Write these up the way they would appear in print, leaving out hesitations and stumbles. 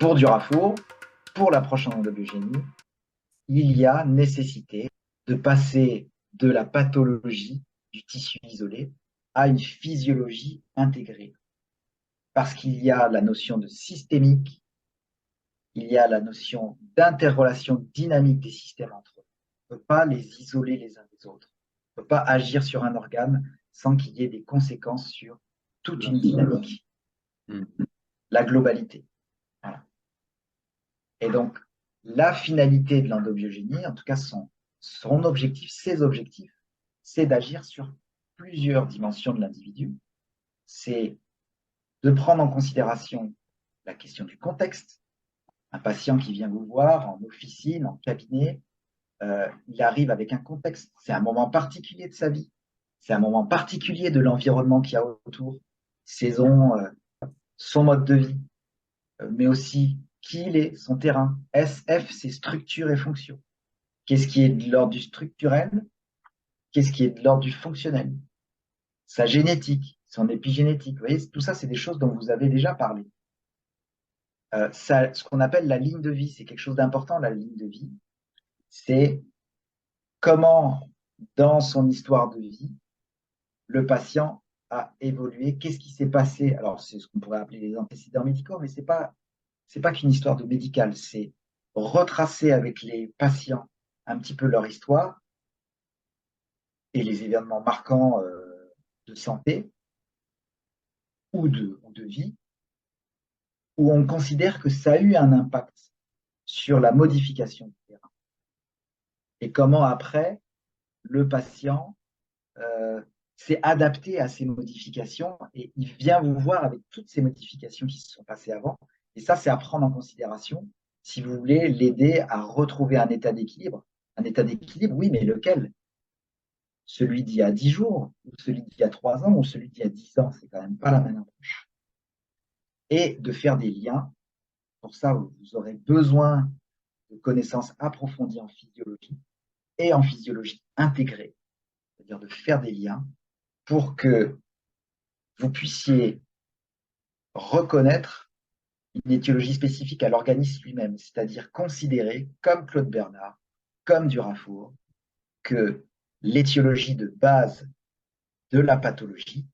Pour Durafour, pour l'approche en endobiogénie, il y a nécessité de passer de la pathologie du tissu isolé à une physiologie intégrée. Parce qu'il y a la notion de systémique, il y a la notion d'interrelation dynamique des systèmes entre eux. On ne peut pas les isoler les uns des autres. On ne peut pas agir sur un organe sans qu'il y ait des conséquences sur toute une dynamique, la globalité. Voilà. Et donc, la finalité de l'endobiogénie, en tout cas son objectif, ses objectifs, c'est d'agir sur plusieurs dimensions de l'individu. C'est de prendre en considération la question du contexte. Un patient qui vient vous voir en officine, en cabinet, il arrive avec un contexte. C'est un moment particulier de sa vie. C'est un moment particulier de l'environnement qu'il y a autour, saison, son mode de vie, mais aussi qui il est, son terrain. SF, c'est structure et fonction. Qu'est-ce qui est de l'ordre du structurel? Qu'est-ce qui est de l'ordre du fonctionnel? Sa génétique, son épigénétique. Vous voyez, tout ça, c'est des choses dont vous avez déjà parlé. Ce qu'on appelle la ligne de vie, c'est quelque chose d'important, la ligne de vie. C'est comment, dans son histoire de vie, le patient a évolué, qu'est-ce qui s'est passé. Alors, c'est ce qu'on pourrait appeler les antécédents médicaux, mais c'est pas qu'une histoire de médical, c'est retracer avec les patients un petit peu leur histoire et les événements marquants de santé ou de vie, où on considère que ça a eu un impact sur la modification du terrain. Et comment après, le patient s'est adapté à ces modifications et il vient vous voir avec toutes ces modifications qui se sont passées avant. Et ça, c'est à prendre en considération si vous voulez l'aider à retrouver un état d'équilibre. Un état d'équilibre, oui, mais lequel? Celui d'il y a 10 jours, ou celui d'il y a 3 ans, ou celui d'il y a 10 ans, c'est quand même pas la même approche. Et de faire des liens. Pour ça, vous aurez besoin de connaissances approfondies en physiologie et en physiologie intégrée, c'est-à-dire de faire des liens pour que vous puissiez reconnaître une étiologie spécifique à l'organisme lui-même, c'est-à-dire considérer, comme Claude Bernard, comme Durafour, que l'étiologie de base de la pathologie,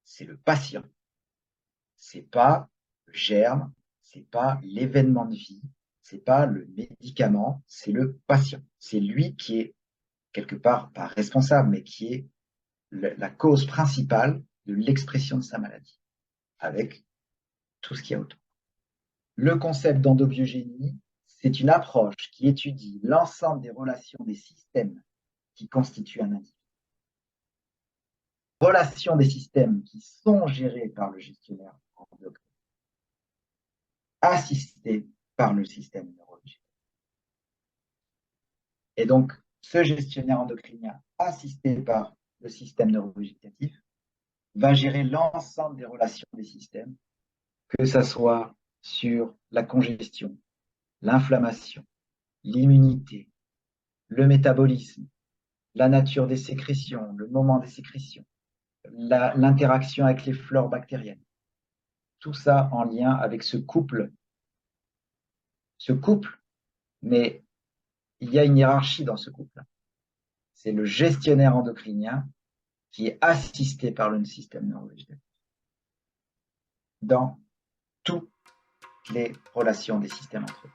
c'est le patient. C'est pas le germe, c'est pas l'événement de vie, c'est pas le médicament, c'est le patient. C'est lui qui est quelque part pas responsable, mais qui est la cause principale de l'expression de sa maladie, avec tout ce qu'il y a autour. Le concept d'endobiogénie, c'est une approche qui étudie l'ensemble des relations des systèmes qui constituent un individu. Relations des systèmes qui sont gérés par le gestionnaire endocrinien, assistés par le système neurologique. Et donc, ce gestionnaire endocrinien assisté par le système neurovégétatif va gérer l'ensemble des relations des systèmes, que ce soit sur la congestion, l'inflammation, l'immunité, le métabolisme, la nature des sécrétions, le moment des sécrétions, l'interaction avec les flores bactériennes. Tout ça en lien avec ce couple. Ce couple, mais il y a une hiérarchie dans ce couple. C'est le gestionnaire endocrinien qui est assisté par le système neurovégétatif dans toutes les relations des systèmes entre eux.